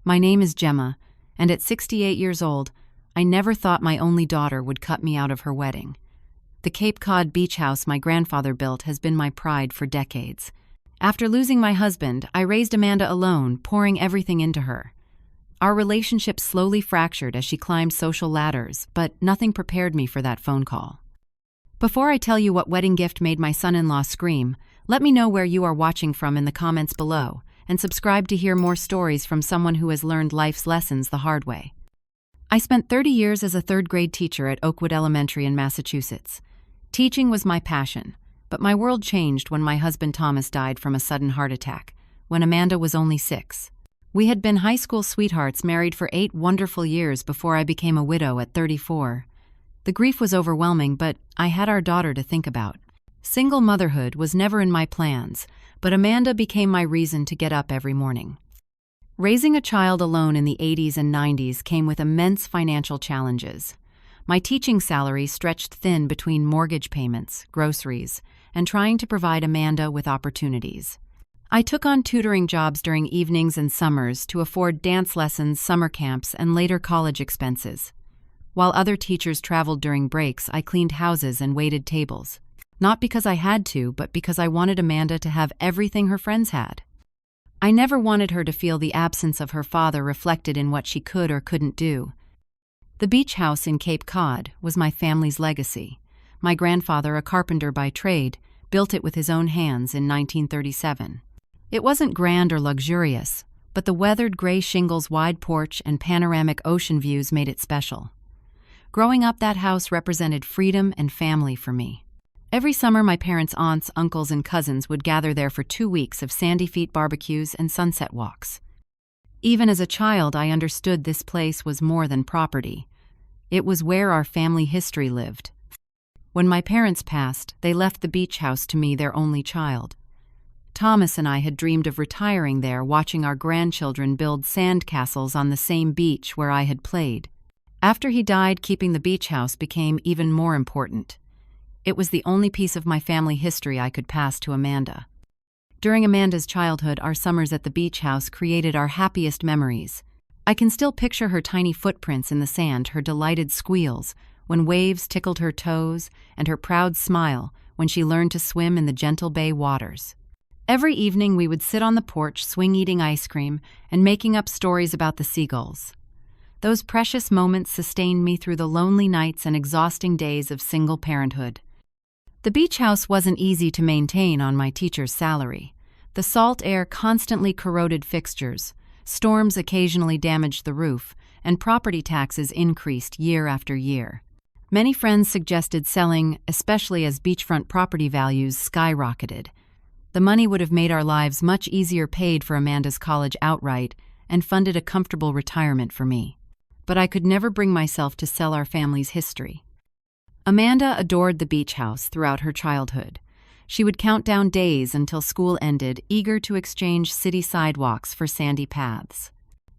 My name is Gemma, and at 68 years old, I never thought my only daughter would cut me out of her wedding. The Cape Cod beach house my grandfather built has been my pride for decades. After losing my husband, I raised Amanda alone, pouring everything into her. Our relationship slowly fractured as she climbed social ladders, but nothing prepared me for that phone call. Before I tell you what wedding gift made my son-in-law scream, let me know where you are watching from in the comments below, and subscribe to hear more stories from someone who has learned life's lessons the hard way. I spent 30 years as a third-grade teacher at Oakwood Elementary in Massachusetts. Teaching was my passion, but my world changed when my husband Thomas died from a sudden heart attack, when Amanda was only 6. We had been high school sweethearts, married for 8 wonderful years before I became a widow at 34. The grief was overwhelming, but I had our daughter to think about. Single motherhood was never in my plans, but Amanda became my reason to get up every morning. Raising a child alone in the 80s and 90s came with immense financial challenges. My teaching salary stretched thin between mortgage payments, groceries, and trying to provide Amanda with opportunities. I took on tutoring jobs during evenings and summers to afford dance lessons, summer camps, and later college expenses. While other teachers traveled during breaks, I cleaned houses and waited tables. Not because I had to, but because I wanted Amanda to have everything her friends had. I never wanted her to feel the absence of her father reflected in what she could or couldn't do. The beach house in Cape Cod was my family's legacy. My grandfather, a carpenter by trade, built it with his own hands in 1937. It wasn't grand or luxurious, but the weathered gray shingles, wide porch, and panoramic ocean views made it special. Growing up, that house represented freedom and family for me. Every summer, my parents' aunts, uncles, and cousins would gather there for 2 weeks of sandy feet barbecues and sunset walks. Even as a child, I understood this place was more than property. It was where our family history lived. When my parents passed, they left the beach house to me, their only child. Thomas and I had dreamed of retiring there, watching our grandchildren build sand castles on the same beach where I had played. After he died, keeping the beach house became even more important. It was the only piece of my family history I could pass to Amanda. During Amanda's childhood, our summers at the beach house created our happiest memories. I can still picture her tiny footprints in the sand, her delighted squeals when waves tickled her toes, and her proud smile when she learned to swim in the gentle bay waters. Every evening we would sit on the porch, eating ice cream, and making up stories about the seagulls. Those precious moments sustained me through the lonely nights and exhausting days of single parenthood. The beach house wasn't easy to maintain on my teacher's salary. The salt air constantly corroded fixtures, storms occasionally damaged the roof, and property taxes increased year after year. Many friends suggested selling, especially as beachfront property values skyrocketed. The money would have made our lives much easier, paid for Amanda's college outright, and funded a comfortable retirement for me. But I could never bring myself to sell our family's history. Amanda adored the beach house throughout her childhood. She would count down days until school ended, eager to exchange city sidewalks for sandy paths.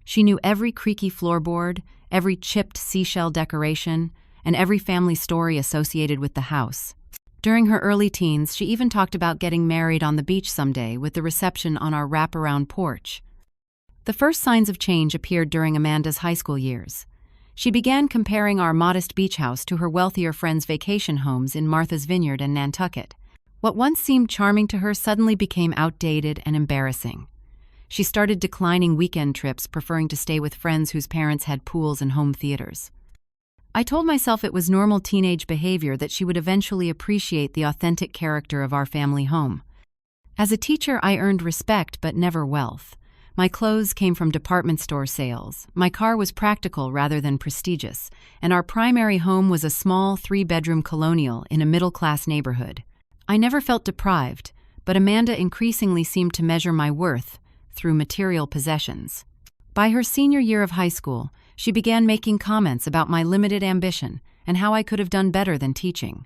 She knew every creaky floorboard, every chipped seashell decoration, and every family story associated with the house. During her early teens, she even talked about getting married on the beach someday, with the reception on our wraparound porch. The first signs of change appeared during Amanda's high school years. She began comparing our modest beach house to her wealthier friends' vacation homes in Martha's Vineyard and Nantucket. What once seemed charming to her suddenly became outdated and embarrassing. She started declining weekend trips, preferring to stay with friends whose parents had pools and home theaters. I told myself it was normal teenage behavior, that she would eventually appreciate the authentic character of our family home. As a teacher, I earned respect but never wealth. My clothes came from department store sales. My car was practical rather than prestigious, and our primary home was a small 3-bedroom colonial in a middle-class neighborhood. I never felt deprived, but Amanda increasingly seemed to measure my worth through material possessions. By her senior year of high school, she began making comments about my limited ambition and how I could have done better than teaching.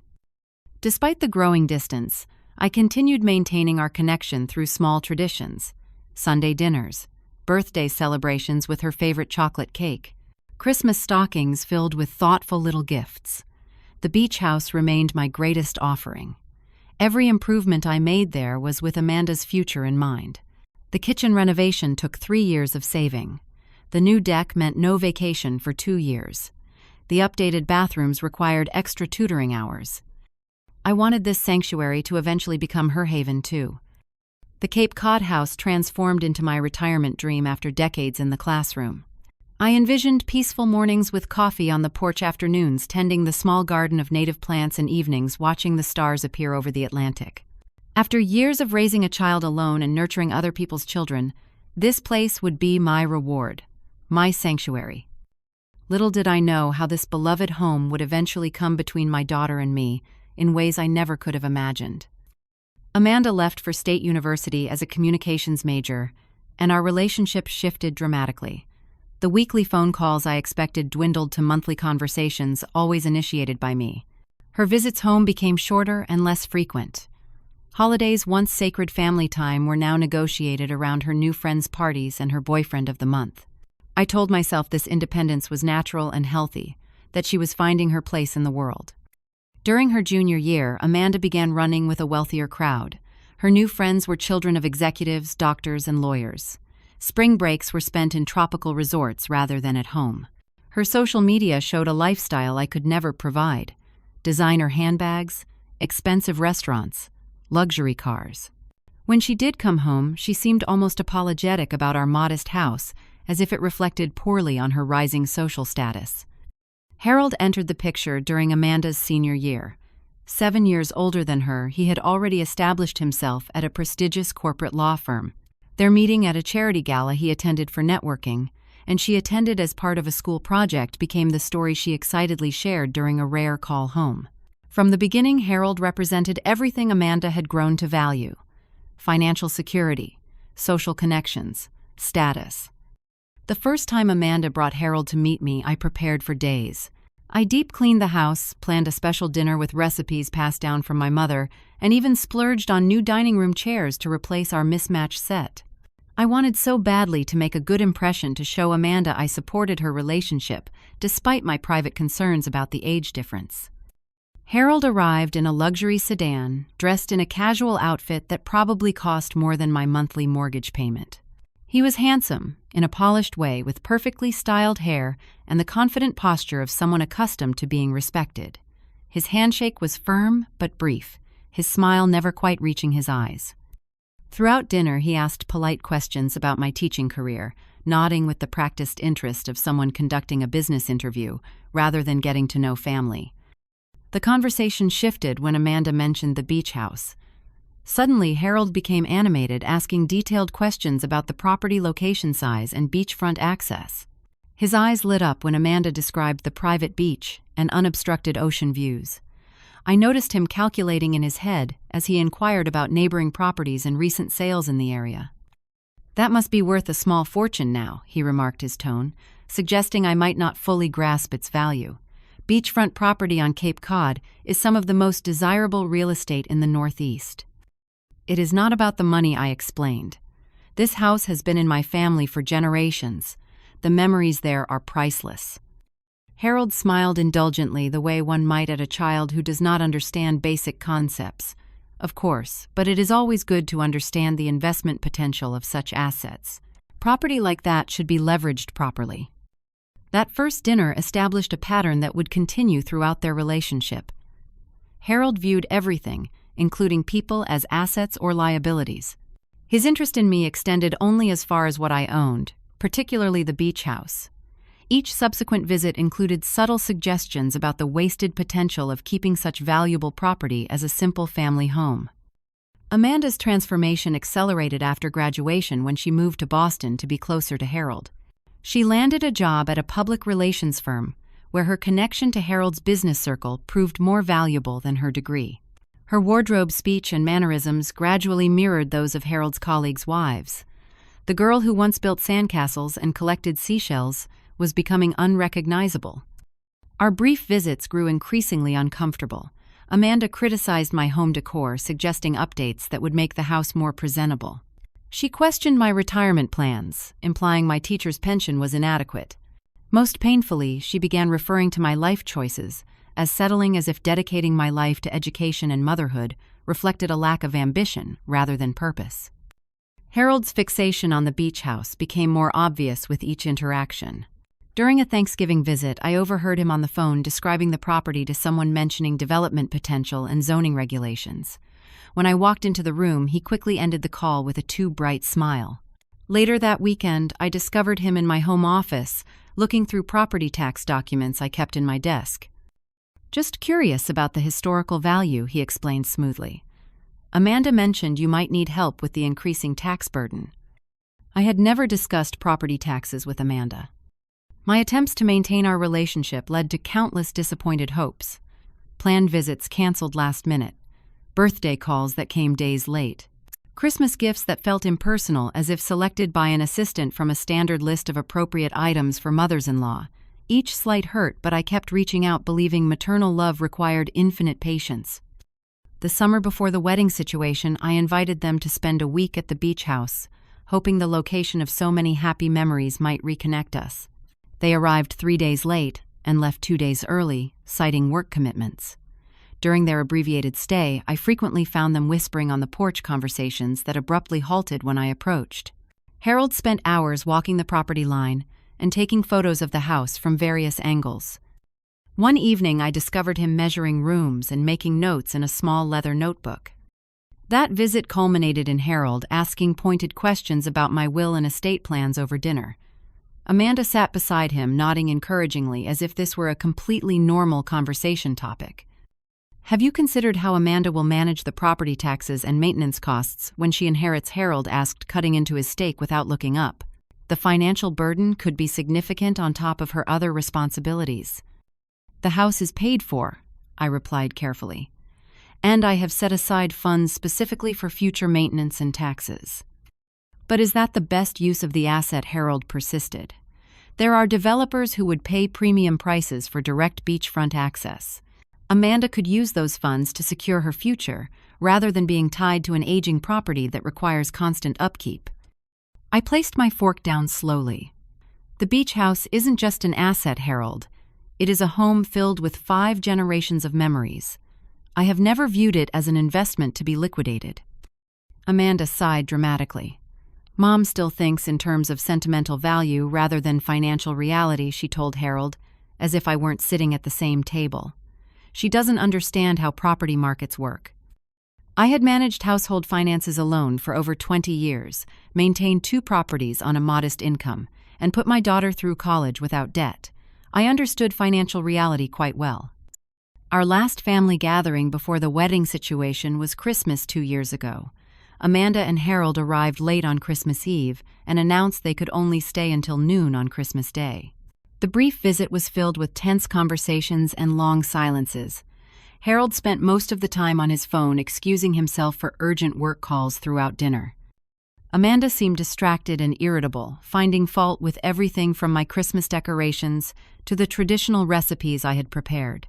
Despite the growing distance, I continued maintaining our connection through small traditions: Sunday dinners, birthday celebrations with her favorite chocolate cake, Christmas stockings filled with thoughtful little gifts. The beach house remained my greatest offering. Every improvement I made there was with Amanda's future in mind. The kitchen renovation took 3 years of saving. The new deck meant no vacation for 2 years. The updated bathrooms required extra tutoring hours. I wanted this sanctuary to eventually become her haven, too. The Cape Cod house transformed into my retirement dream after decades in the classroom. I envisioned peaceful mornings with coffee on the porch, afternoons tending the small garden of native plants, and evenings watching the stars appear over the Atlantic. After years of raising a child alone and nurturing other people's children, this place would be my reward, my sanctuary. Little did I know how this beloved home would eventually come between my daughter and me in ways I never could have imagined. Amanda left for State University as a communications major, and our relationship shifted dramatically. The weekly phone calls I expected dwindled to monthly conversations, always initiated by me. Her visits home became shorter and less frequent. Holidays, once sacred family time, were now negotiated around her new friends' parties and her boyfriend of the month. I told myself this independence was natural and healthy, that she was finding her place in the world. During her junior year, Amanda began running with a wealthier crowd. Her new friends were children of executives, doctors, and lawyers. Spring breaks were spent in tropical resorts rather than at home. Her social media showed a lifestyle I could never provide: designer handbags, expensive restaurants, luxury cars. When she did come home, she seemed almost apologetic about our modest house, as if it reflected poorly on her rising social status. Harold entered the picture during Amanda's senior year. 7 years older than her, he had already established himself at a prestigious corporate law firm. Their meeting at a charity gala he attended for networking, and she attended as part of a school project, became the story she excitedly shared during a rare call home. From the beginning, Harold represented everything Amanda had grown to value: financial security, social connections, status. The first time Amanda brought Harold to meet me, I prepared for days. I deep-cleaned the house, planned a special dinner with recipes passed down from my mother, and even splurged on new dining room chairs to replace our mismatched set. I wanted so badly to make a good impression, to show Amanda I supported her relationship, despite my private concerns about the age difference. Harold arrived in a luxury sedan, dressed in a casual outfit that probably cost more than my monthly mortgage payment. He was handsome, in a polished way, with perfectly styled hair and the confident posture of someone accustomed to being respected. His handshake was firm but brief, his smile never quite reaching his eyes. Throughout dinner, he asked polite questions about my teaching career, nodding with the practiced interest of someone conducting a business interview, rather than getting to know family. The conversation shifted when Amanda mentioned the beach house. Suddenly, Harold became animated, asking detailed questions about the property location, size, and beachfront access. His eyes lit up when Amanda described the private beach and unobstructed ocean views. I noticed him calculating in his head as he inquired about neighboring properties and recent sales in the area. "That must be worth a small fortune now," he remarked, his tone suggesting I might not fully grasp its value. Beachfront property on Cape Cod is some of the most desirable real estate in the Northeast. "It is not about the money," I explained. "This house has been in my family for generations. The memories there are priceless." Harold smiled indulgently, the way one might at a child who does not understand basic concepts. "Of course, but it is always good to understand the investment potential of such assets. Property like that should be leveraged properly." That first dinner established a pattern that would continue throughout their relationship. Harold viewed everything, including people, as assets or liabilities. His interest in me extended only as far as what I owned, particularly the beach house. Each subsequent visit included subtle suggestions about the wasted potential of keeping such valuable property as a simple family home. Amanda's transformation accelerated after graduation when she moved to Boston to be closer to Harold. She landed a job at a public relations firm, where her connection to Harold's business circle proved more valuable than her degree. Her wardrobe, speech, and mannerisms gradually mirrored those of Harold's colleagues' wives. The girl who once built sandcastles and collected seashells was becoming unrecognizable. Our brief visits grew increasingly uncomfortable. Amanda criticized my home decor, suggesting updates that would make the house more presentable. She questioned my retirement plans, implying my teacher's pension was inadequate. Most painfully, she began referring to my life choices as settling, as if dedicating my life to education and motherhood reflected a lack of ambition rather than purpose. Harold's fixation on the beach house became more obvious with each interaction. During a Thanksgiving visit, I overheard him on the phone describing the property to someone mentioning development potential and zoning regulations. When I walked into the room, he quickly ended the call with a too bright smile. Later that weekend, I discovered him in my home office, looking through property tax documents I kept in my desk. "Just curious about the historical value," he explained smoothly. "Amanda mentioned you might need help with the increasing tax burden." I had never discussed property taxes with Amanda. My attempts to maintain our relationship led to countless disappointed hopes. Planned visits canceled last minute. Birthday calls that came days late. Christmas gifts that felt impersonal, as if selected by an assistant from a standard list of appropriate items for mothers-in-law. Each slight hurt, but I kept reaching out, believing maternal love required infinite patience. The summer before the wedding situation, I invited them to spend a week at the beach house, hoping the location of so many happy memories might reconnect us. They arrived 3 days late and left 2 days early, citing work commitments. During their abbreviated stay, I frequently found them whispering on the porch, conversations that abruptly halted when I approached. Harold spent hours walking the property line and taking photos of the house from various angles. One evening, I discovered him measuring rooms and making notes in a small leather notebook. That visit culminated in Harold asking pointed questions about my will and estate plans over dinner. Amanda sat beside him, nodding encouragingly, as if this were a completely normal conversation topic. "Have you considered how Amanda will manage the property taxes and maintenance costs when she inherits?" Harold asked, cutting into his steak without looking up. "The financial burden could be significant on top of her other responsibilities." "The house is paid for," I replied carefully, "and I have set aside funds specifically for future maintenance and taxes." "But is that the best use of the asset?" Harold persisted. "There are developers who would pay premium prices for direct beachfront access. Amanda could use those funds to secure her future, rather than being tied to an aging property that requires constant upkeep." I placed my fork down slowly. "The beach house isn't just an asset, Harold. It is a home filled with 5 generations of memories. I have never viewed it as an investment to be liquidated." Amanda sighed dramatically. "Mom still thinks in terms of sentimental value rather than financial reality," she told Harold, as if I weren't sitting at the same table. "She doesn't understand how property markets work." I had managed household finances alone for over 20 years, maintained 2 properties on a modest income, and put my daughter through college without debt. I understood financial reality quite well. Our last family gathering before the wedding situation was Christmas 2 years ago. Amanda and Harold arrived late on Christmas Eve and announced they could only stay until noon on Christmas Day. The brief visit was filled with tense conversations and long silences. Harold spent most of the time on his phone, excusing himself for urgent work calls throughout dinner. Amanda seemed distracted and irritable, finding fault with everything from my Christmas decorations to the traditional recipes I had prepared.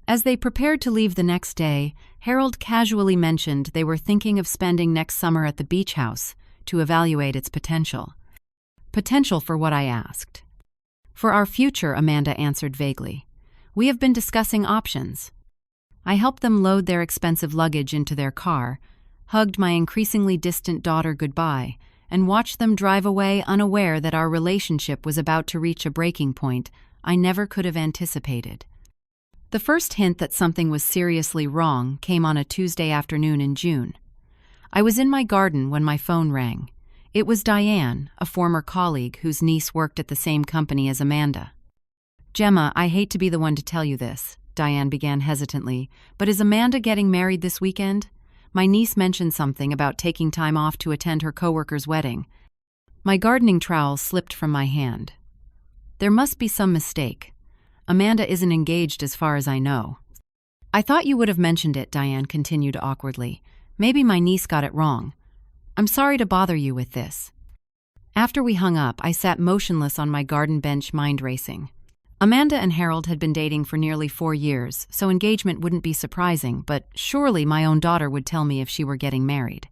As they prepared to leave the next day, Harold casually mentioned they were thinking of spending next summer at the beach house to evaluate its potential. "Potential for what?" I asked. "For our future," Amanda answered vaguely. "We have been discussing options." I helped them load their expensive luggage into their car, hugged my increasingly distant daughter goodbye, and watched them drive away, unaware that our relationship was about to reach a breaking point I never could have anticipated. The first hint that something was seriously wrong came on a Tuesday afternoon in June. I was in my garden when my phone rang. It was Diane, a former colleague whose niece worked at the same company as Amanda. "Gemma, I hate to be the one to tell you this," Diane began hesitantly, "but is Amanda getting married this weekend? My niece mentioned something about taking time off to attend her coworker's wedding." My gardening trowel slipped from my hand. "There must be some mistake. Amanda isn't engaged as far as I know." "I thought you would have mentioned it," Diane continued awkwardly. "Maybe my niece got it wrong. I'm sorry to bother you with this." After we hung up, I sat motionless on my garden bench, mind racing. Amanda and Harold had been dating for nearly 4 years, so engagement wouldn't be surprising, but surely my own daughter would tell me if she were getting married.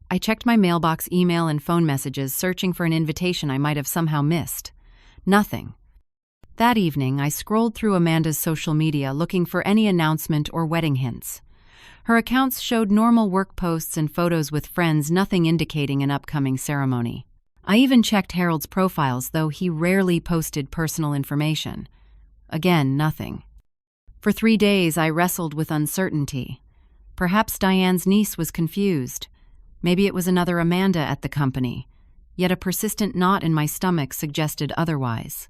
I checked my mailbox, email, and phone messages, searching for an invitation I might have somehow missed. Nothing. That evening, I scrolled through Amanda's social media looking for any announcement or wedding hints. Her accounts showed normal work posts and photos with friends, nothing indicating an upcoming ceremony. I even checked Harold's profiles, though he rarely posted personal information. Again, nothing. For 3 days, I wrestled with uncertainty. Perhaps Diane's niece was confused. Maybe it was another Amanda at the company. Yet a persistent knot in my stomach suggested otherwise.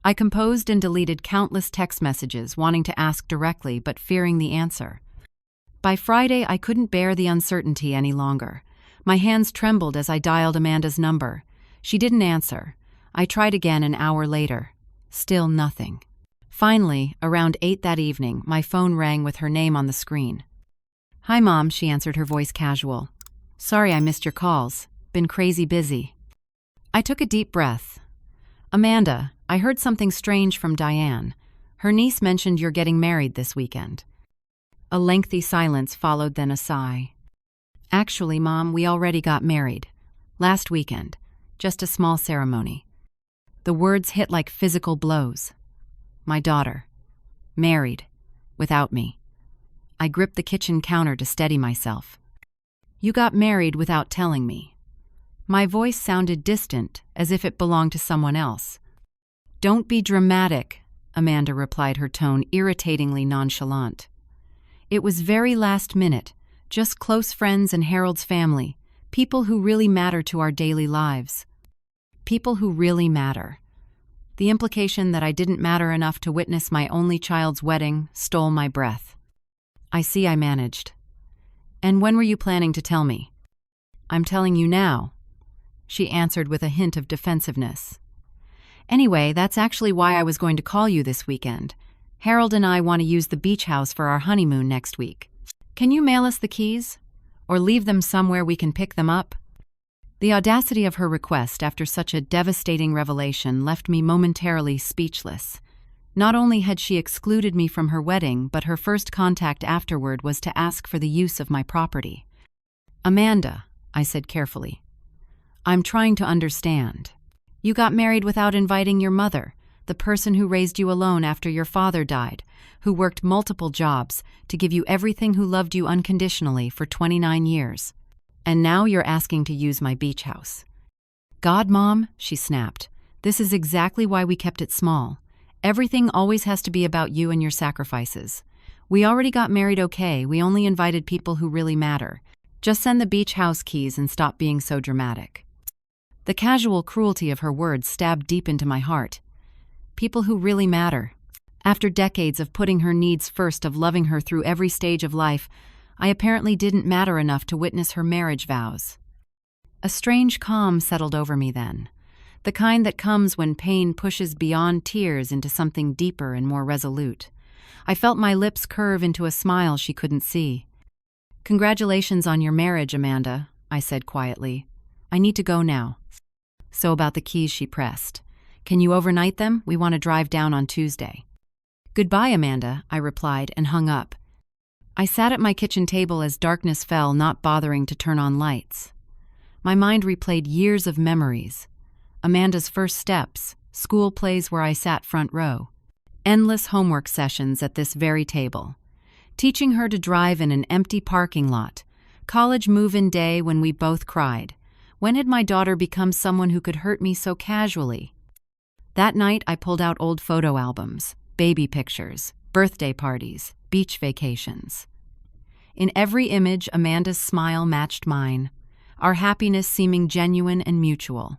I composed and deleted countless text messages, wanting to ask directly but fearing the answer. By Friday, I couldn't bear the uncertainty any longer. My hands trembled as I dialed Amanda's number. She didn't answer. I tried again an hour later. Still nothing. Finally, around 8 that evening, my phone rang with her name on the screen. "Hi, Mom," she answered, her voice casual. "Sorry I missed your calls. Been crazy busy." I took a deep breath. "Amanda, I heard something strange from Diane. Her niece mentioned you're getting married this weekend." A lengthy silence followed, then a sigh. "Actually, Mom, we already got married. Last weekend. Just a small ceremony." The words hit like physical blows. My daughter. Married. Without me. I gripped the kitchen counter to steady myself. "You got married without telling me." My voice sounded distant, as if it belonged to someone else. "Don't be dramatic," Amanda replied, her tone irritatingly nonchalant. "It was very last minute, just close friends and Harold's family, people who really matter to our daily lives. People who really matter." The implication that I didn't matter enough to witness my only child's wedding stole my breath. "I see," I managed. "And when were you planning to tell me?" "I'm telling you now," she answered with a hint of defensiveness. "Anyway, that's actually why I was going to call you this weekend. Harold and I want to use the beach house for our honeymoon next week. Can you mail us the keys? Or leave them somewhere we can pick them up?" The audacity of her request after such a devastating revelation left me momentarily speechless. Not only had she excluded me from her wedding, but her first contact afterward was to ask for the use of my property. "Amanda," I said carefully, "I'm trying to understand. You got married without inviting your mother, the person who raised you alone after your father died, who worked multiple jobs to give you everything, who loved you unconditionally for 29 years. And now you're asking to use my beach house." "God, Mom," she snapped, "this is exactly why we kept it small. Everything always has to be about you and your sacrifices. We already got married, okay? We only invited people who really matter. Just send the beach house keys and stop being so dramatic." The casual cruelty of her words stabbed deep into my heart. People who really matter. After decades of putting her needs first, of loving her through every stage of life, I apparently didn't matter enough to witness her marriage vows. A strange calm settled over me then, the kind that comes when pain pushes beyond tears into something deeper and more resolute. I felt my lips curve into a smile she couldn't see. "Congratulations on your marriage, Amanda," I said quietly. "I need to go now." "So about the keys," she pressed. "Can you overnight them? We want to drive down on Tuesday." "Goodbye, Amanda," I replied and hung up. I sat at my kitchen table as darkness fell, not bothering to turn on lights. My mind replayed years of memories. Amanda's first steps, school plays where I sat front row, endless homework sessions at this very table, teaching her to drive in an empty parking lot, college move-in day when we both cried. When had my daughter become someone who could hurt me so casually? That night, I pulled out old photo albums, baby pictures, birthday parties, beach vacations. In every image, Amanda's smile matched mine, our happiness seeming genuine and mutual.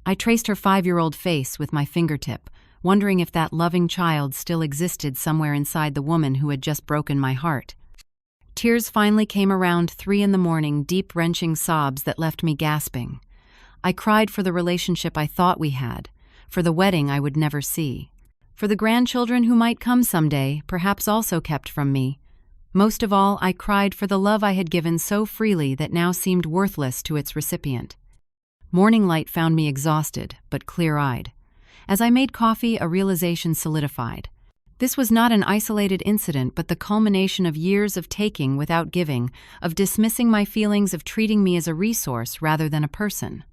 I traced her 5-year-old face with my fingertip, wondering if that loving child still existed somewhere inside the woman who had just broken my heart. Tears finally came around 3 in the morning, deep, wrenching sobs that left me gasping. I cried for the relationship I thought we had, for the wedding I would never see, for the grandchildren who might come someday, perhaps also kept from me. Most of all, I cried for the love I had given so freely that now seemed worthless to its recipient. Morning light found me exhausted, but clear-eyed. As I made coffee, a realization solidified. This was not an isolated incident, but the culmination of years of taking without giving, of dismissing my feelings, of treating me as a resource rather than a person.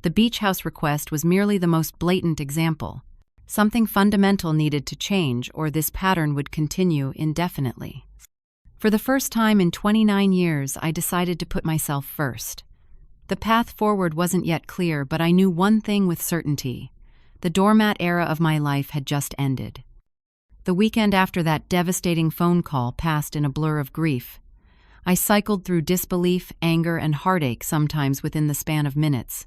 The beach house request was merely the most blatant example. Something fundamental needed to change, or this pattern would continue indefinitely. For the first time in 29 years, I decided to put myself first. The path forward wasn't yet clear, but I knew one thing with certainty. The doormat era of my life had just ended. The weekend after that devastating phone call passed in a blur of grief. I cycled through disbelief, anger, and heartache sometimes within the span of minutes.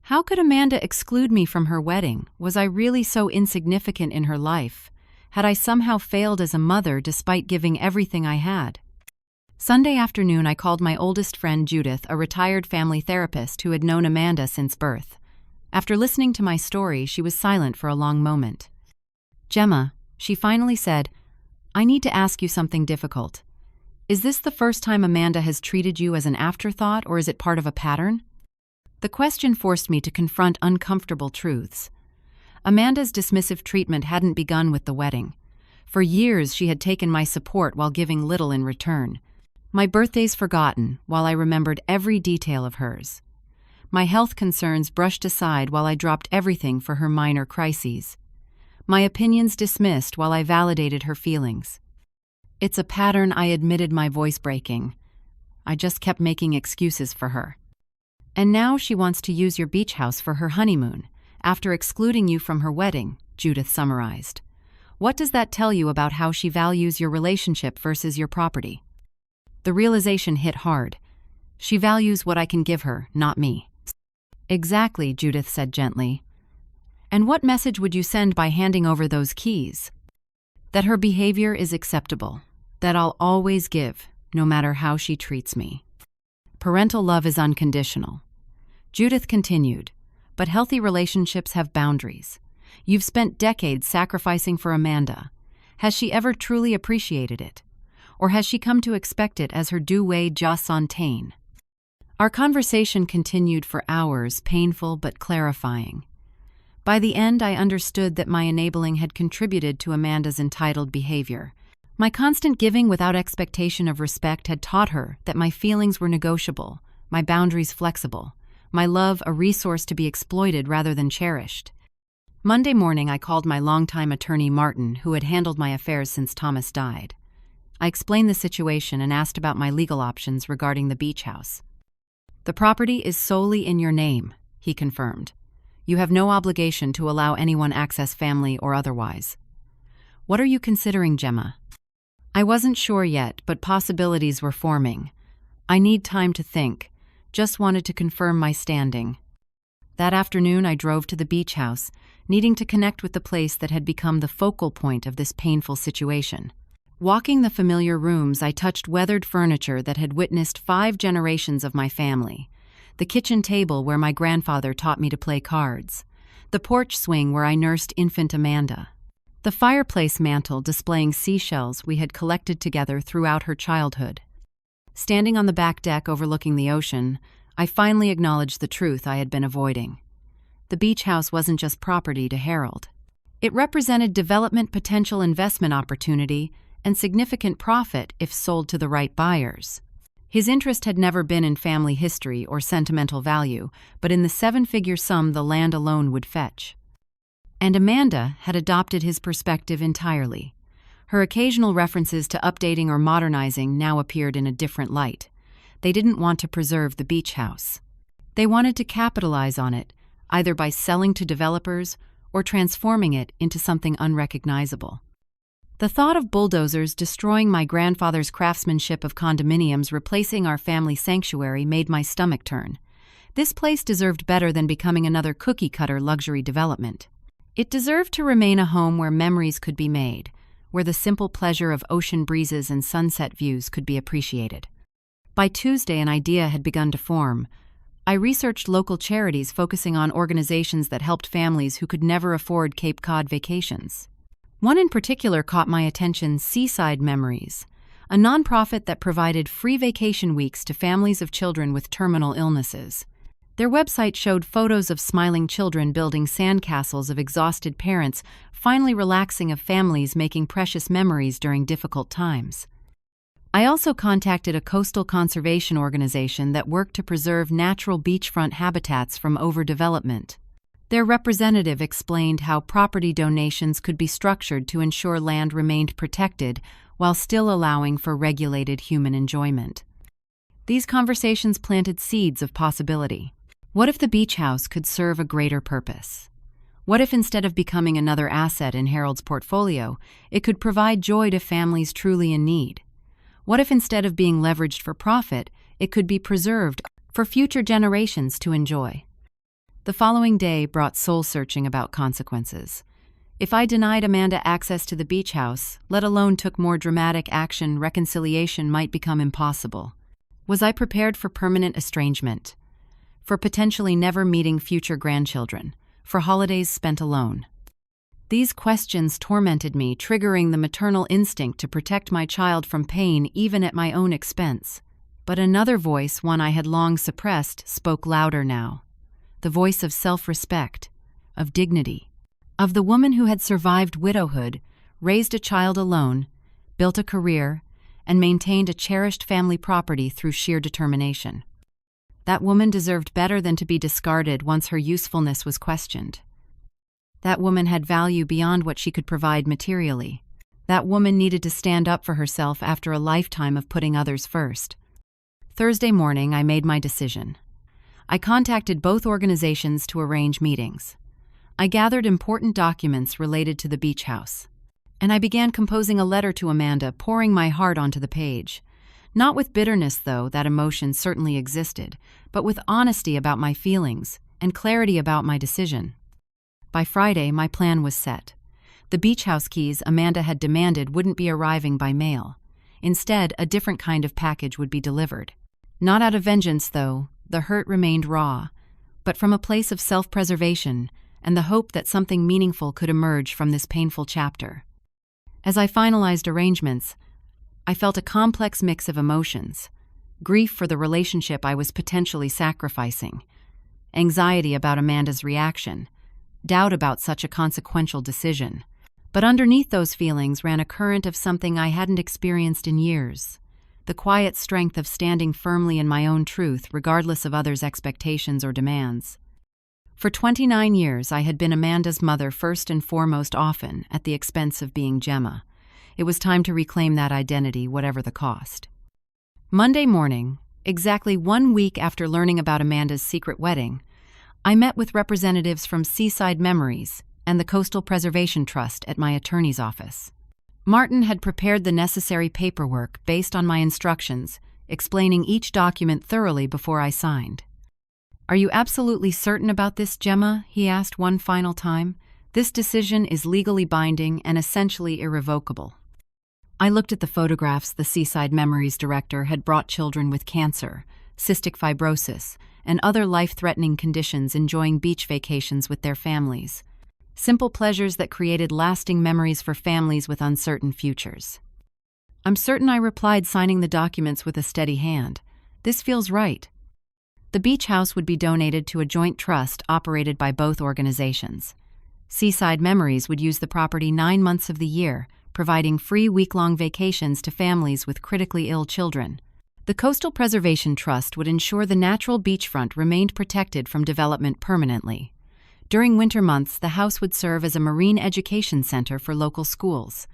How could Amanda exclude me from her wedding? Was I really so insignificant in her life? Had I somehow failed as a mother despite giving everything I had? Sunday afternoon, I called my oldest friend Judith, a retired family therapist who had known Amanda since birth. After listening to my story, she was silent for a long moment. "Gemma," she finally said, "I need to ask you something difficult. Is this the first time Amanda has treated you as an afterthought, or is it part of a pattern?" The question forced me to confront uncomfortable truths. Amanda's dismissive treatment hadn't begun with the wedding. For years, she had taken my support while giving little in return. My birthdays forgotten, while I remembered every detail of hers. My health concerns brushed aside while I dropped everything for her minor crises. My opinions dismissed while I validated her feelings. "It's a pattern," I admitted, my voice breaking. I just kept making excuses for her. "And now she wants to use your beach house for her honeymoon, after excluding you from her wedding," Judith summarized. "What does that tell you about how she values your relationship versus your property?" The realization hit hard. She values what I can give her, not me. "Exactly," Judith said gently. "And what message would you send by handing over those keys?" "That her behavior is acceptable. That I'll always give, no matter how she treats me. Parental love is unconditional." Judith continued, "But healthy relationships have boundaries. You've spent decades sacrificing for Amanda. Has she ever truly appreciated it? Or has she come to expect it as her due just fontaine?" Our conversation continued for hours, painful but clarifying. By the end, I understood that my enabling had contributed to Amanda's entitled behavior. My constant giving without expectation of respect had taught her that my feelings were negotiable, my boundaries flexible, my love a resource to be exploited rather than cherished. Monday morning, I called my longtime attorney Martin, who had handled my affairs since Thomas died. I explained the situation and asked about my legal options regarding the beach house. "The property is solely in your name," he confirmed. "You have no obligation to allow anyone access, family or otherwise." "What are you considering, Gemma?" I wasn't sure yet, but possibilities were forming. "I need time to think. Just wanted to confirm my standing." That afternoon, I drove to the beach house, needing to connect with the place that had become the focal point of this painful situation. Walking the familiar rooms, I touched weathered furniture that had witnessed 5 generations of my family. The kitchen table where my grandfather taught me to play cards. The porch swing where I nursed infant Amanda. The fireplace mantel displaying seashells we had collected together throughout her childhood. Standing on the back deck overlooking the ocean, I finally acknowledged the truth I had been avoiding. The beach house wasn't just property to Harold. It represented development potential, investment opportunity, and significant profit if sold to the right buyers. His interest had never been in family history or sentimental value, but in the 7-figure sum the land alone would fetch. And Amanda had adopted his perspective entirely. Her occasional references to updating or modernizing now appeared in a different light. They didn't want to preserve the beach house. They wanted to capitalize on it, either by selling to developers or transforming it into something unrecognizable. The thought of bulldozers destroying my grandfather's craftsmanship of condominiums replacing our family sanctuary made my stomach turn. This place deserved better than becoming another cookie-cutter luxury development. It deserved to remain a home where memories could be made, where the simple pleasure of ocean breezes and sunset views could be appreciated. By Tuesday, an idea had begun to form. I researched local charities focusing on organizations that helped families who could never afford Cape Cod vacations. One in particular caught my attention: Seaside Memories, a nonprofit that provided free vacation weeks to families of children with terminal illnesses. Their website showed photos of smiling children building sandcastles, of exhausted parents finally relaxing, of families making precious memories during difficult times. I also contacted a coastal conservation organization that worked to preserve natural beachfront habitats from overdevelopment. Their representative explained how property donations could be structured to ensure land remained protected while still allowing for regulated human enjoyment. These conversations planted seeds of possibility. What if the beach house could serve a greater purpose? What if instead of becoming another asset in Harold's portfolio, it could provide joy to families truly in need? What if instead of being leveraged for profit, it could be preserved for future generations to enjoy? The following day brought soul-searching about consequences. If I denied Amanda access to the beach house, let alone took more dramatic action, reconciliation might become impossible. Was I prepared for permanent estrangement? For potentially never meeting future grandchildren? For holidays spent alone? These questions tormented me, triggering the maternal instinct to protect my child from pain even at my own expense. But another voice, one I had long suppressed, spoke louder now. The voice of self-respect, of dignity, of the woman who had survived widowhood, raised a child alone, built a career, and maintained a cherished family property through sheer determination. That woman deserved better than to be discarded once her usefulness was questioned. That woman had value beyond what she could provide materially. That woman needed to stand up for herself after a lifetime of putting others first. Thursday morning, I made my decision. I contacted both organizations to arrange meetings. I gathered important documents related to the beach house. And I began composing a letter to Amanda, pouring my heart onto the page. Not with bitterness, though, that emotion certainly existed, but with honesty about my feelings and clarity about my decision. By Friday, my plan was set. The beach house keys Amanda had demanded wouldn't be arriving by mail. Instead, a different kind of package would be delivered. Not out of vengeance, though. The hurt remained raw, but from a place of self-preservation and the hope that something meaningful could emerge from this painful chapter. As I finalized arrangements, I felt a complex mix of emotions: grief for the relationship I was potentially sacrificing, anxiety about Amanda's reaction, doubt about such a consequential decision. But underneath those feelings ran a current of something I hadn't experienced in years: the quiet strength of standing firmly in my own truth regardless of others' expectations or demands. For 29 years, I had been Amanda's mother first and foremost, often at the expense of being Gemma. It was time to reclaim that identity, whatever the cost. Monday morning, exactly 1 week after learning about Amanda's secret wedding, I met with representatives from Seaside Memories and the Coastal Preservation Trust at my attorney's office. Martin had prepared the necessary paperwork based on my instructions, explaining each document thoroughly before I signed. "Are you absolutely certain about this, Gemma?" he asked one final time. "This decision is legally binding and essentially irrevocable." I looked at the photographs the Seaside Memories director had brought children with cancer, cystic fibrosis, and other life-threatening conditions enjoying beach vacations with their families. Simple pleasures that created lasting memories for families with uncertain futures. "I'm certain," I replied, signing the documents with a steady hand. "This feels right." The beach house would be donated to a joint trust operated by both organizations. Seaside Memories would use the property 9 months of the year, providing free week-long vacations to families with critically ill children. The Coastal Preservation Trust would ensure the natural beachfront remained protected from development permanently. During winter months, the house would serve as a marine education center for local schools.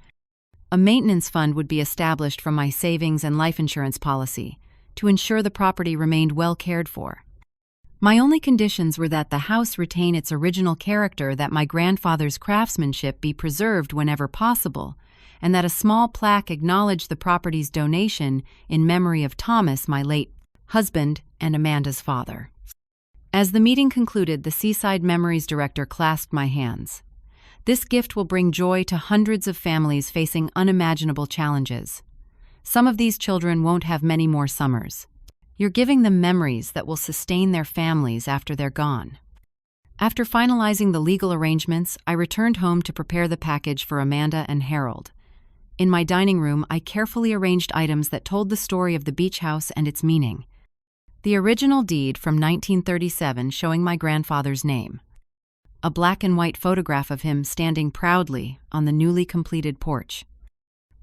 A maintenance fund would be established from my savings and life insurance policy to ensure the property remained well cared for. My only conditions were that the house retain its original character, that my grandfather's craftsmanship be preserved whenever possible, and that a small plaque acknowledge the property's donation in memory of Thomas, my late husband, and Amanda's father. As the meeting concluded, the Seaside Memories director clasped my hands. "This gift will bring joy to hundreds of families facing unimaginable challenges. Some of these children won't have many more summers. You're giving them memories that will sustain their families after they're gone." After finalizing the legal arrangements, I returned home to prepare the package for Amanda and Harold. In my dining room, I carefully arranged items that told the story of the beach house and its meaning. The original deed from 1937 showing my grandfather's name. A black and white photograph of him standing proudly on the newly completed porch.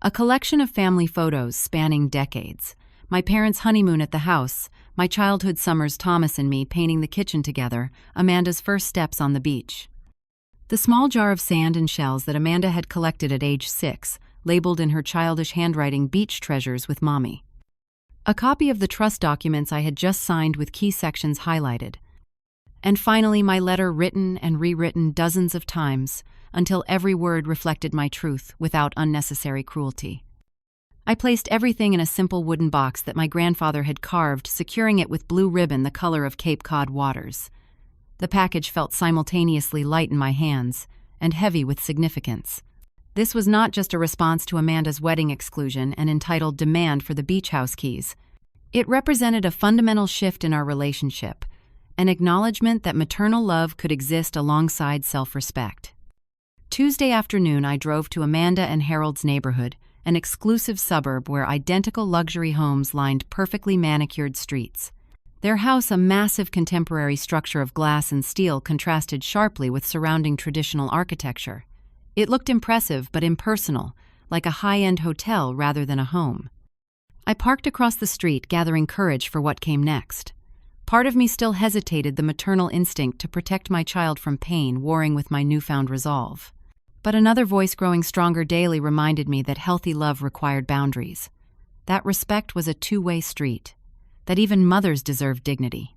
A collection of family photos spanning decades. My parents' honeymoon at the house, my childhood summers Thomas and me painting the kitchen together, Amanda's first steps on the beach. The small jar of sand and shells that Amanda had collected at age 6, labeled in her childish handwriting "Beach Treasures with Mommy." A copy of the trust documents I had just signed with key sections highlighted. And finally, my letter written and rewritten dozens of times until every word reflected my truth without unnecessary cruelty. I placed everything in a simple wooden box that my grandfather had carved, securing it with blue ribbon the color of Cape Cod waters. The package felt simultaneously light in my hands and heavy with significance. This was not just a response to Amanda's wedding exclusion and entitled demand for the beach house keys. It represented a fundamental shift in our relationship, an acknowledgement that maternal love could exist alongside self-respect. Tuesday afternoon, I drove to Amanda and Harold's neighborhood, an exclusive suburb where identical luxury homes lined perfectly manicured streets. Their house, a massive contemporary structure of glass and steel, contrasted sharply with surrounding traditional architecture. It looked impressive but impersonal, like a high-end hotel rather than a home. I parked across the street, gathering courage for what came next. Part of me still hesitated, the maternal instinct to protect my child from pain warring with my newfound resolve. But another voice growing stronger daily reminded me that healthy love required boundaries. That respect was a two-way street, that even mothers deserved dignity.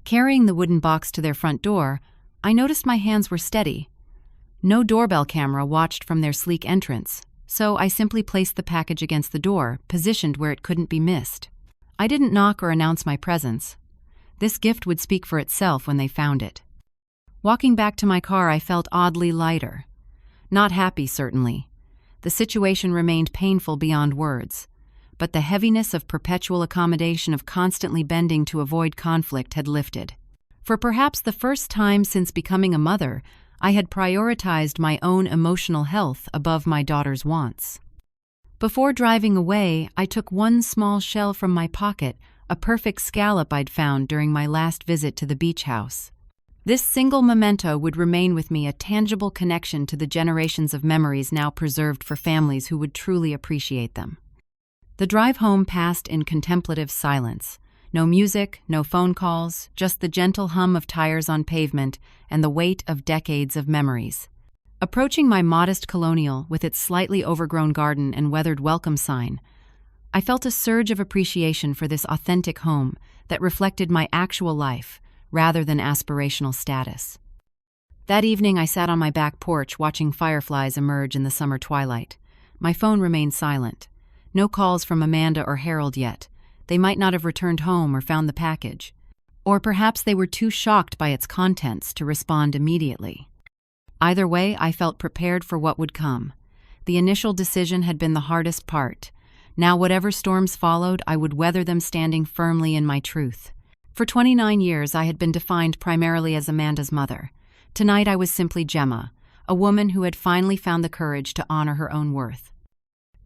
Carrying the wooden box to their front door, I noticed my hands were steady. No doorbell camera watched from their sleek entrance, so I simply placed the package against the door, positioned where it couldn't be missed. I didn't knock or announce my presence. This gift would speak for itself when they found it. Walking back to my car, I felt oddly lighter. Not happy, certainly. The situation remained painful beyond words, but the heaviness of perpetual accommodation, of constantly bending to avoid conflict, had lifted. For perhaps the first time since becoming a mother, I had prioritized my own emotional health above my daughter's wants. Before driving away, I took one small shell from my pocket, a perfect scallop I'd found during my last visit to the beach house. This single memento would remain with me, a tangible connection to the generations of memories now preserved for families who would truly appreciate them. The drive home passed in contemplative silence. No music, no phone calls, just the gentle hum of tires on pavement and the weight of decades of memories. Approaching my modest colonial with its slightly overgrown garden and weathered welcome sign, I felt a surge of appreciation for this authentic home that reflected my actual life rather than aspirational status. That evening, I sat on my back porch watching fireflies emerge in the summer twilight. My phone remained silent. No calls from Amanda or Harold yet. They might not have returned home or found the package. Or perhaps they were too shocked by its contents to respond immediately. Either way, I felt prepared for what would come. The initial decision had been the hardest part. Now, whatever storms followed, I would weather them standing firmly in my truth. For 29 years, I had been defined primarily as Amanda's mother. Tonight, I was simply Gemma, a woman who had finally found the courage to honor her own worth.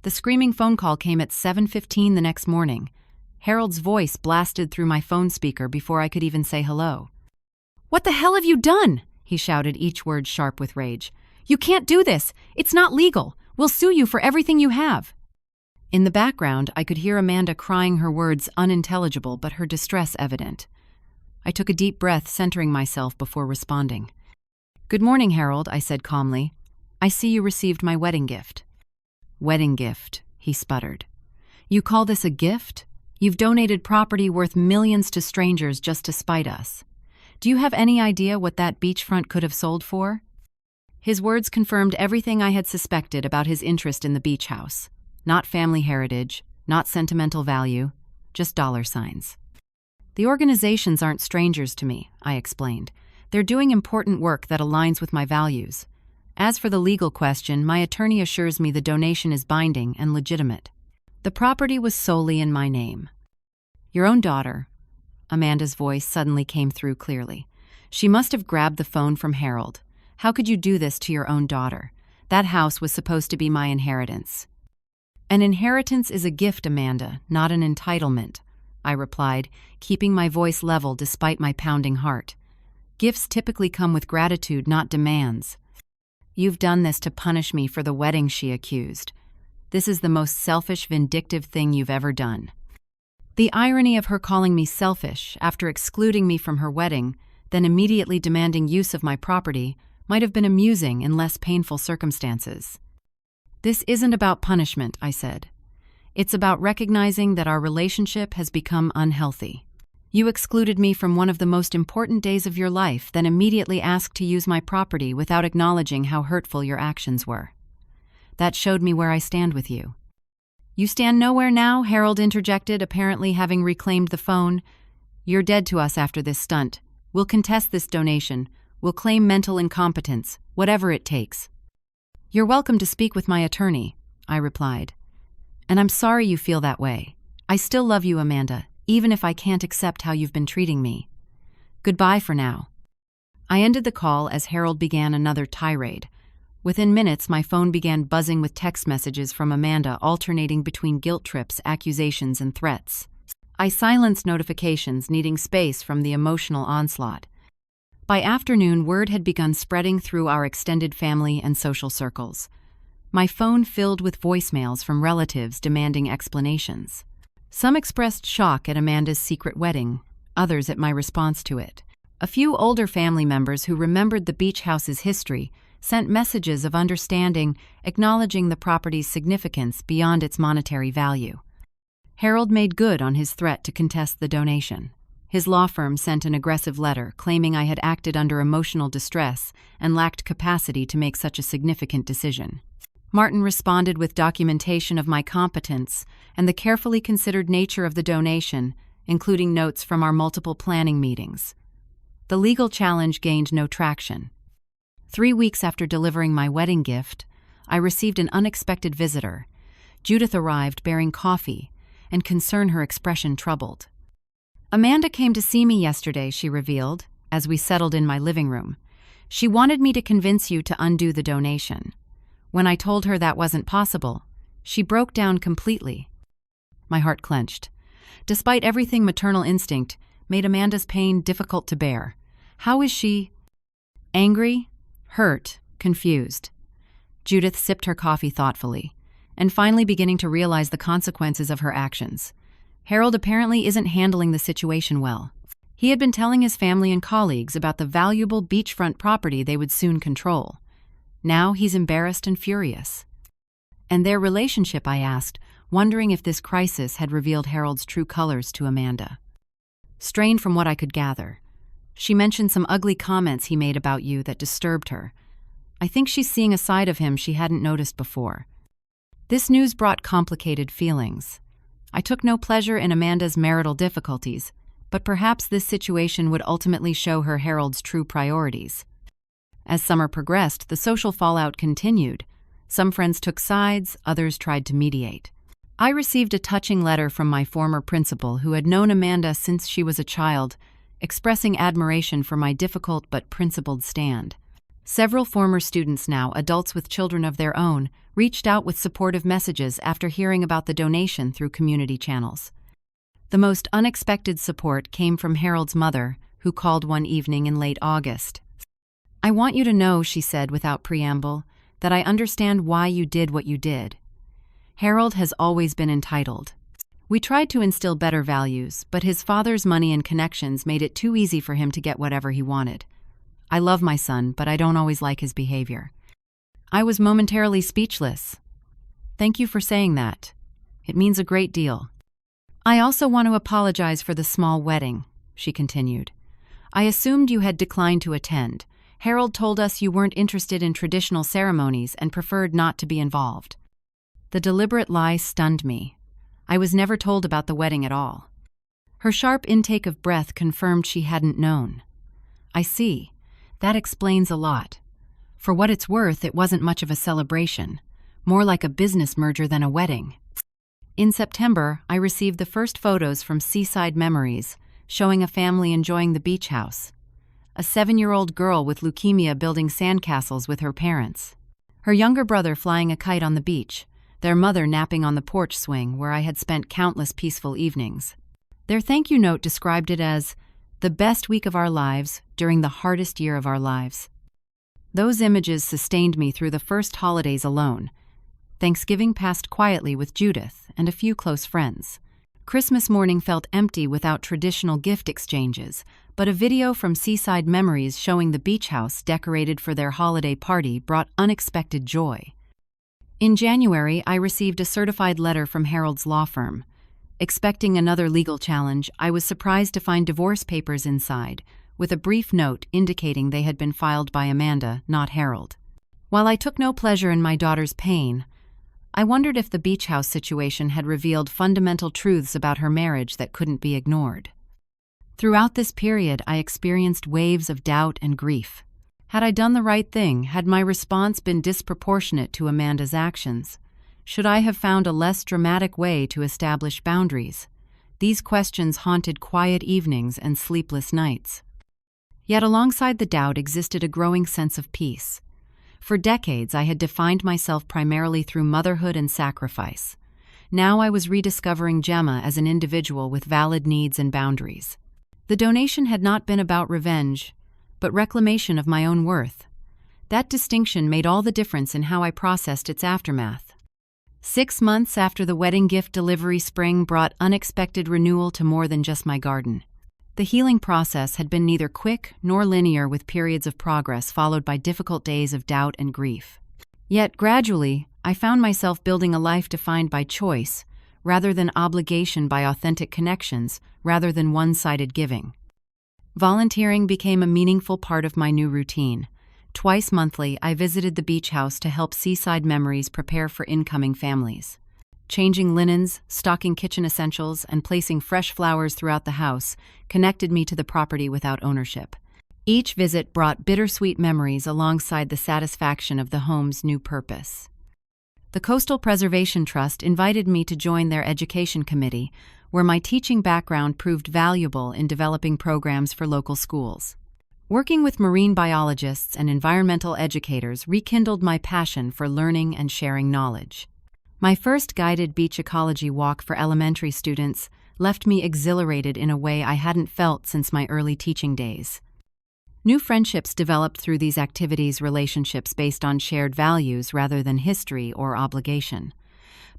The screaming phone call came at 7:15 the next morning. Harold's voice blasted through my phone speaker before I could even say hello. "What the hell have you done?" he shouted, each word sharp with rage. "You can't do this. It's not legal. We'll sue you for everything you have." In the background, I could hear Amanda crying, her words unintelligible but her distress evident. I took a deep breath, centering myself before responding. "Good morning, Harold," I said calmly. "I see you received my wedding gift." "Wedding gift," he sputtered. "You call this a gift? You've donated property worth millions to strangers just to spite us. Do you have any idea what that beachfront could have sold for?" His words confirmed everything I had suspected about his interest in the beach house. Not family heritage, not sentimental value, just dollar signs. "The organizations aren't strangers to me," I explained. "They're doing important work that aligns with my values. As for the legal question, my attorney assures me the donation is binding and legitimate. The property was solely in my name." "Your own daughter." Amanda's voice suddenly came through clearly. She must have grabbed the phone from Harold. "How could you do this to your own daughter? That house was supposed to be my inheritance." "An inheritance is a gift, Amanda, not an entitlement," I replied, keeping my voice level despite my pounding heart. "Gifts typically come with gratitude, not demands." "You've done this to punish me for the wedding," she accused. "This is the most selfish, vindictive thing you've ever done." The irony of her calling me selfish after excluding me from her wedding, then immediately demanding use of my property, might have been amusing in less painful circumstances. "This isn't about punishment," I said. "It's about recognizing that our relationship has become unhealthy. You excluded me from one of the most important days of your life, then immediately asked to use my property without acknowledging how hurtful your actions were. That showed me where I stand with you." "You stand nowhere now," Harold interjected, apparently having reclaimed the phone. "You're dead to us after this stunt. We'll contest this donation. We'll claim mental incompetence, whatever it takes." "You're welcome to speak with my attorney," I replied. "And I'm sorry you feel that way. I still love you, Amanda, even if I can't accept how you've been treating me. Goodbye for now." I ended the call as Harold began another tirade. Within minutes, my phone began buzzing with text messages from Amanda, alternating between guilt trips, accusations, and threats. I silenced notifications, needing space from the emotional onslaught. By afternoon, word had begun spreading through our extended family and social circles. My phone filled with voicemails from relatives demanding explanations. Some expressed shock at Amanda's secret wedding, others at my response to it. A few older family members who remembered the beach house's history sent messages of understanding, acknowledging the property's significance beyond its monetary value. Harold made good on his threat to contest the donation. His law firm sent an aggressive letter claiming I had acted under emotional distress and lacked capacity to make such a significant decision. Martin responded with documentation of my competence and the carefully considered nature of the donation, including notes from our multiple planning meetings. The legal challenge gained no traction. 3 weeks after delivering my wedding gift, I received an unexpected visitor. Judith arrived bearing coffee, and concern her expression troubled. "Amanda came to see me yesterday," she revealed, as we settled in my living room. "She wanted me to convince you to undo the donation. When I told her that wasn't possible, she broke down completely." My heart clenched. Despite everything, maternal instinct made Amanda's pain difficult to bear. How is she? Angry? Hurt? Confused? Judith sipped her coffee thoughtfully, and finally beginning to realize the consequences of her actions. Harold apparently isn't handling the situation well. He had been telling his family and colleagues about the valuable beachfront property they would soon control. Now he's embarrassed and furious. "And their relationship?" I asked, wondering if this crisis had revealed Harold's true colors to Amanda. "Strained from what I could gather. She mentioned some ugly comments he made about you that disturbed her. I think she's seeing a side of him she hadn't noticed before." This news brought complicated feelings. I took no pleasure in Amanda's marital difficulties, but perhaps this situation would ultimately show her Harold's true priorities. As summer progressed, the social fallout continued. Some friends took sides, others tried to mediate. I received a touching letter from my former principal, who had known Amanda since she was a child, expressing admiration for my difficult but principled stand. Several former students, now adults with children of their own, reached out with supportive messages after hearing about the donation through community channels. The most unexpected support came from Harold's mother, who called one evening in late August. "I want you to know," she said without preamble, "that I understand why you did what you did. Harold has always been entitled. We tried to instill better values, but his father's money and connections made it too easy for him to get whatever he wanted. I love my son, but I don't always like his behavior." I was momentarily speechless. "Thank you for saying that. It means a great deal." "I also want to apologize for the small wedding," she continued. "I assumed you had declined to attend. Harold told us you weren't interested in traditional ceremonies and preferred not to be involved." The deliberate lie stunned me. I was never told about the wedding at all. Her sharp intake of breath confirmed she hadn't known. "I see. That explains a lot. For what it's worth, it wasn't much of a celebration, more like a business merger than a wedding." In September, I received the first photos from Seaside Memories, showing a family enjoying the beach house. A 7-year-old girl with leukemia building sandcastles with her parents. Her younger brother flying a kite on the beach, their mother napping on the porch swing where I had spent countless peaceful evenings. Their thank you note described it as the best week of our lives during the hardest year of our lives. Those images sustained me through the first holidays alone. Thanksgiving passed quietly with Judith and a few close friends. Christmas morning felt empty without traditional gift exchanges, but a video from Seaside Memories showing the beach house decorated for their holiday party brought unexpected joy. In January, I received a certified letter from Harold's law firm. Expecting another legal challenge, I was surprised to find divorce papers inside, with a brief note indicating they had been filed by Amanda, not Harold. While I took no pleasure in my daughter's pain, I wondered if the beach house situation had revealed fundamental truths about her marriage that couldn't be ignored. Throughout this period, I experienced waves of doubt and grief. Had I done the right thing? Had my response been disproportionate to Amanda's actions? Should I have found a less dramatic way to establish boundaries? These questions haunted quiet evenings and sleepless nights. Yet alongside the doubt existed a growing sense of peace. For decades, I had defined myself primarily through motherhood and sacrifice. Now I was rediscovering Gemma as an individual with valid needs and boundaries. The donation had not been about revenge, but reclamation of my own worth. That distinction made all the difference in how I processed its aftermath. 6 months after the wedding gift delivery, spring brought unexpected renewal to more than just my garden. The healing process had been neither quick nor linear, with periods of progress followed by difficult days of doubt and grief. Yet, gradually, I found myself building a life defined by choice, rather than obligation, by authentic connections, rather than one-sided giving. Volunteering became a meaningful part of my new routine. Twice monthly, I visited the beach house to help Seaside Memories prepare for incoming families. Changing linens, stocking kitchen essentials, and placing fresh flowers throughout the house connected me to the property without ownership. Each visit brought bittersweet memories alongside the satisfaction of the home's new purpose. The Coastal Preservation Trust invited me to join their education committee, where my teaching background proved valuable in developing programs for local schools. Working with marine biologists and environmental educators rekindled my passion for learning and sharing knowledge. My first guided beach ecology walk for elementary students left me exhilarated in a way I hadn't felt since my early teaching days. New friendships developed through these activities, relationships based on shared values rather than history or obligation.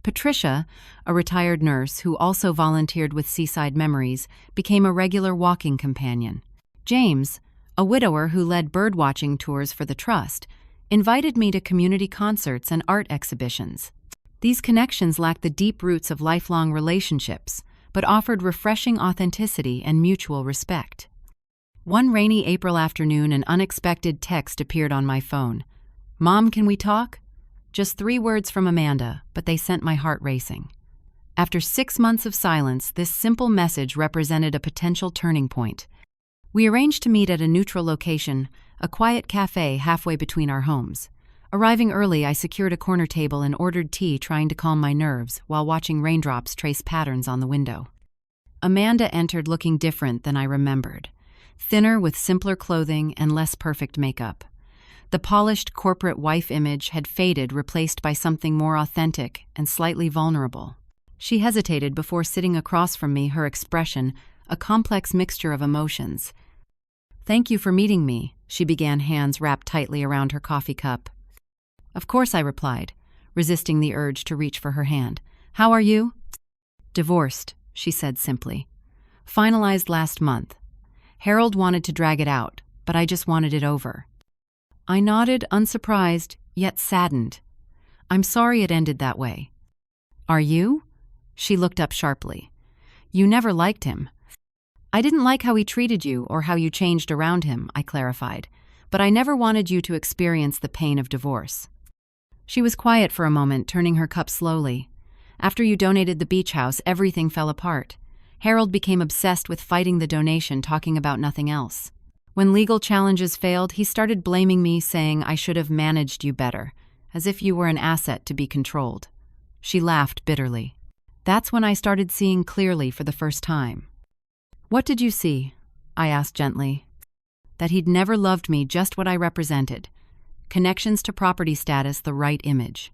Patricia, a retired nurse who also volunteered with Seaside Memories, became a regular walking companion. James, a widower who led birdwatching tours for the trust, invited me to community concerts and art exhibitions. These connections lacked the deep roots of lifelong relationships, but offered refreshing authenticity and mutual respect. One rainy April afternoon, an unexpected text appeared on my phone. "Mom, can we talk?" Just 3 words from Amanda, but they sent my heart racing. After 6 months of silence, this simple message represented a potential turning point. We arranged to meet at a neutral location, a quiet cafe halfway between our homes. Arriving early, I secured a corner table and ordered tea, trying to calm my nerves while watching raindrops trace patterns on the window. Amanda entered looking different than I remembered, thinner with simpler clothing and less perfect makeup. The polished corporate wife image had faded, replaced by something more authentic and slightly vulnerable. She hesitated before sitting across from me, her expression a complex mixture of emotions. "Thank you for meeting me," she began, hands wrapped tightly around her coffee cup. "Of course," I replied, resisting the urge to reach for her hand. "How are you?" "Divorced," she said simply. "Finalized last month. Harold wanted to drag it out, but I just wanted it over." I nodded, unsurprised, yet saddened. "I'm sorry it ended that way." "Are you?" She looked up sharply. "You never liked him." "I didn't like how he treated you or how you changed around him," I clarified, "but I never wanted you to experience the pain of divorce." She was quiet for a moment, turning her cup slowly. "After you donated the beach house, everything fell apart. Harold became obsessed with fighting the donation, talking about nothing else. When legal challenges failed, he started blaming me, saying I should have managed you better, as if you were an asset to be controlled." She laughed bitterly. "That's when I started seeing clearly for the first time." "What did you see?" I asked gently. "That he'd never loved me just what I represented. Connections to property status, the right image.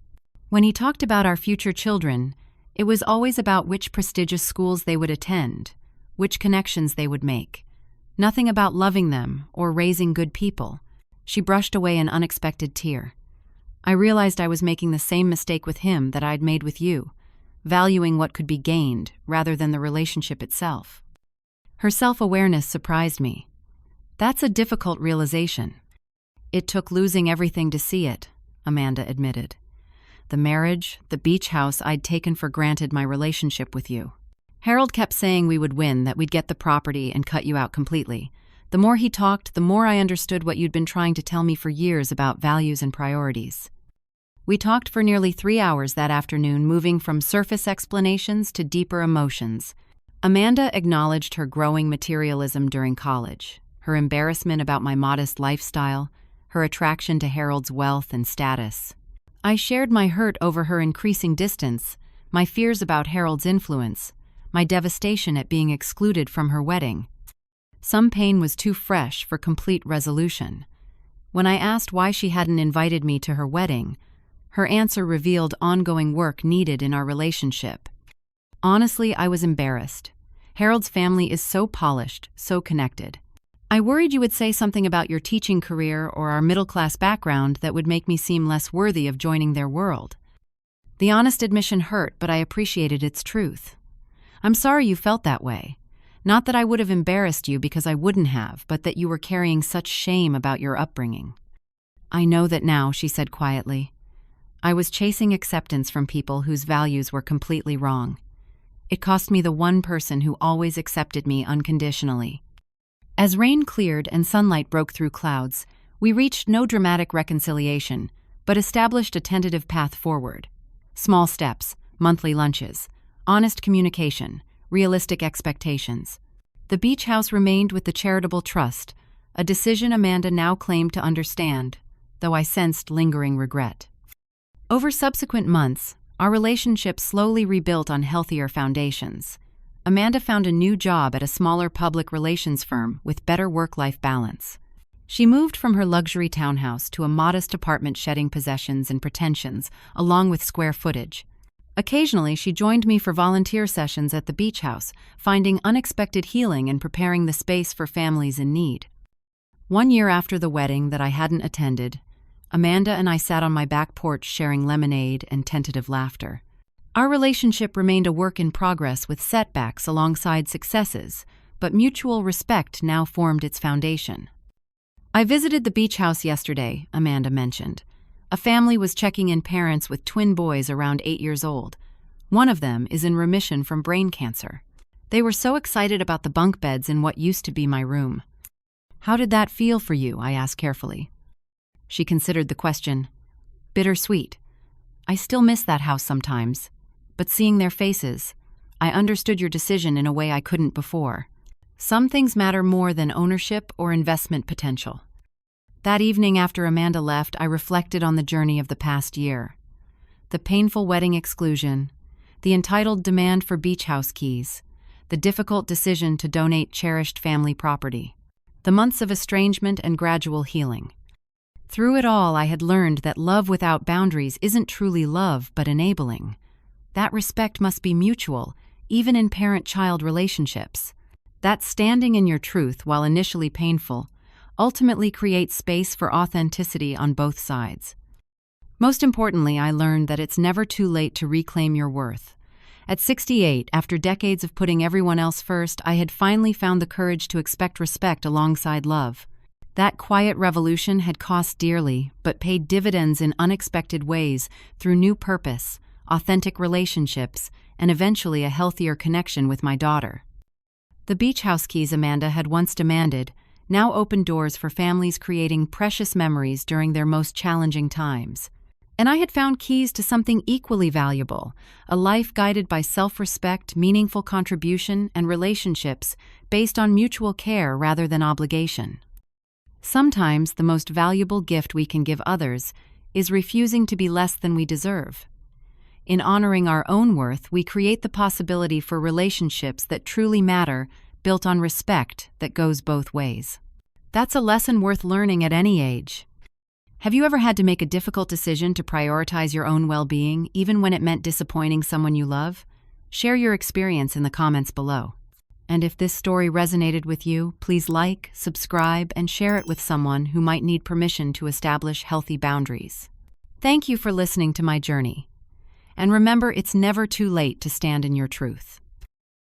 When he talked about our future children, it was always about which prestigious schools they would attend, which connections they would make. Nothing about loving them or raising good people." She brushed away an unexpected tear. "I realized I was making the same mistake with him that I'd made with you, valuing what could be gained rather than the relationship itself." Her self-awareness surprised me. "That's a difficult realization." "It took losing everything to see it," Amanda admitted. the marriage, the beach house. I'd taken for granted my relationship with you. Harold kept saying we would win, that we'd get the property and cut you out completely. The more he talked, the more I understood what you'd been trying to tell me for years about values and priorities. We talked for nearly 3 hours that afternoon, moving from surface explanations to deeper emotions. Amanda acknowledged her growing materialism during college, her embarrassment about my modest lifestyle, her attraction to Harold's wealth and status. I shared my hurt over her increasing distance, my fears about Harold's influence, my devastation at being excluded from her wedding. Some pain was too fresh for complete resolution. When I asked why she hadn't invited me to her wedding, her answer revealed ongoing work needed in our relationship. Honestly, I was embarrassed. Harold's family is so polished, so connected. I worried you would say something about your teaching career or our middle-class background that would make me seem less worthy of joining their world. The honest admission hurt, but I appreciated its truth. I'm sorry you felt that way. Not that I would have embarrassed you, because I wouldn't have, but that you were carrying such shame about your upbringing. I know that now, she said quietly. I was chasing acceptance from people whose values were completely wrong. It cost me the one person who always accepted me unconditionally. As rain cleared and sunlight broke through clouds, we reached no dramatic reconciliation, but established a tentative path forward. Small steps, monthly lunches, honest communication, realistic expectations. The beach house remained with the charitable trust, a decision Amanda now claimed to understand, though I sensed lingering regret. Over subsequent months, our relationship slowly rebuilt on healthier foundations. Amanda found a new job at a smaller public relations firm with better work-life balance. She moved from her luxury townhouse to a modest apartment, shedding possessions and pretensions, along with square footage. Occasionally, she joined me for volunteer sessions at the beach house, finding unexpected healing and preparing the space for families in need. 1 year after the wedding that I hadn't attended, Amanda and I sat on my back porch sharing lemonade and tentative laughter. Our relationship remained a work in progress, with setbacks alongside successes, but mutual respect now formed its foundation. I visited the beach house yesterday, Amanda mentioned. A family was checking in, parents with twin boys around 8 years old. One of them is in remission from brain cancer. They were so excited about the bunk beds in what used to be my room. How did that feel for you? I asked carefully. She considered the question. Bittersweet. I still miss that house sometimes, but seeing their faces, I understood your decision in a way I couldn't before. Some things matter more than ownership or investment potential. That evening after Amanda left, I reflected on the journey of the past year. The painful wedding exclusion, the entitled demand for beach house keys, the difficult decision to donate cherished family property, the months of estrangement and gradual healing. Through it all, I had learned that love without boundaries isn't truly love, but enabling. That respect must be mutual, even in parent-child relationships. That standing in your truth, while initially painful, ultimately creates space for authenticity on both sides. Most importantly, I learned that it's never too late to reclaim your worth. At 68, after decades of putting everyone else first, I had finally found the courage to expect respect alongside love. That quiet revolution had cost dearly, but paid dividends in unexpected ways through new purpose, authentic relationships, and eventually a healthier connection with my daughter. The beach house keys Amanda had once demanded now opened doors for families, creating precious memories during their most challenging times. And I had found keys to something equally valuable, a life guided by self-respect, meaningful contribution, and relationships based on mutual care rather than obligation. Sometimes the most valuable gift we can give others is refusing to be less than we deserve. In honoring our own worth, we create the possibility for relationships that truly matter, built on respect that goes both ways. That's a lesson worth learning at any age. Have you ever had to make a difficult decision to prioritize your own well-being, even when it meant disappointing someone you love? Share your experience in the comments below. And if this story resonated with you, please like, subscribe, and share it with someone who might need permission to establish healthy boundaries. Thank you for listening to my journey. And remember, it's never too late to stand in your truth.